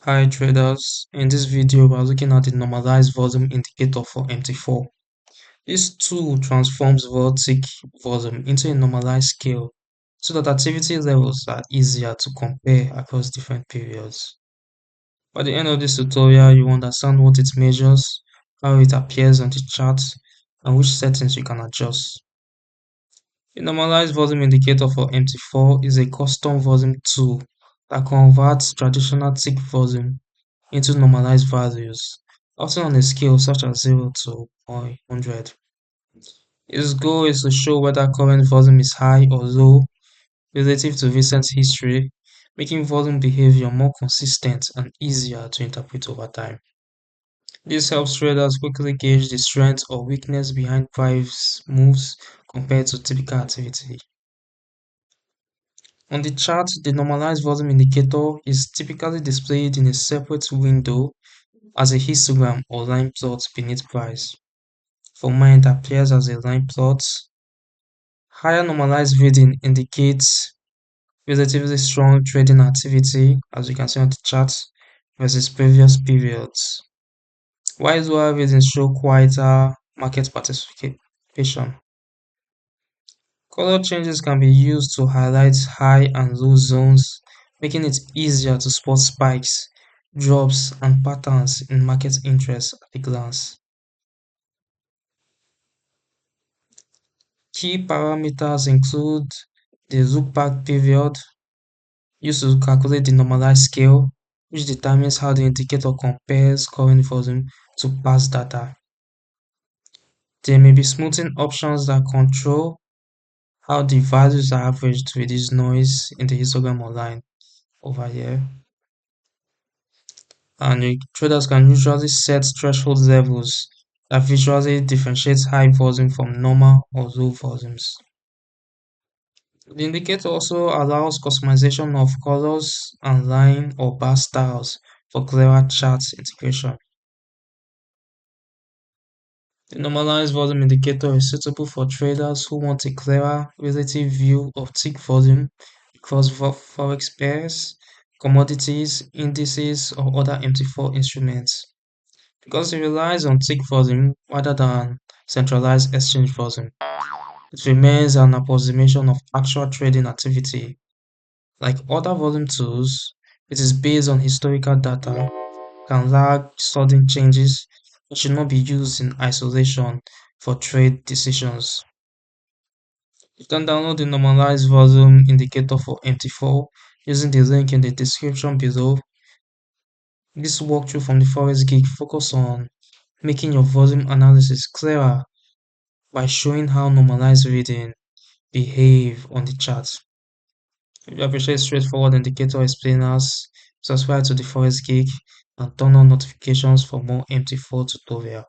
Hi traders, in this video we are looking at the normalized volume indicator for MT4. This tool transforms voltic volume into a normalized scale so that activity levels are easier to compare across different periods. By the end of this tutorial, you understand what it measures, how it appears on the chart, and which settings you can adjust. The normalized volume indicator for MT4 is a custom volume tool that converts traditional tick volume into normalized values, often on a scale such as 0 to 100. Its goal is to show whether current volume is high or low relative to recent history, making volume behavior more consistent and easier to interpret over time. This helps traders quickly gauge the strength or weakness behind price moves compared to typical activity. On the chart, the normalized volume indicator is typically displayed in a separate window as a histogram or line plot beneath price. For mine, it appears as a line plot. Higher normalized reading indicates relatively strong trading activity, as you can see on the chart, versus previous periods, while lower readings show quieter market participation. Color changes can be used to highlight high and low zones, making it easier to spot spikes, drops, and patterns in market interest at a glance. Key parameters include the lookback period, used to calculate the normalized scale, which determines how the indicator compares current volume to past data. There may be smoothing options that control how the values are averaged to reduce noise in the histogram online over here. And traders can usually set threshold levels that visually differentiate high volume from normal or low volumes. The indicator also allows customization of colors and line or bar styles for clearer chart integration. The normalized volume indicator is suitable for traders who want a clearer relative view of tick volume across Forex pairs, commodities, indices, or other MT4 instruments. Because it relies on tick volume rather than centralized exchange volume, it remains an approximation of actual trading activity. Like other volume tools, it is based on historical data, can lag sudden changes, and should not be used in isolation for trade decisions. You can download the normalized volume indicator for MT4 using the link in the description below. This walkthrough from the Forex Geek focus on making your volume analysis clearer by showing how normalized reading behave on the chart. If you appreciate straightforward indicator explainers, subscribe to the Forex Geek and turn on notifications for more MT4 tutorial.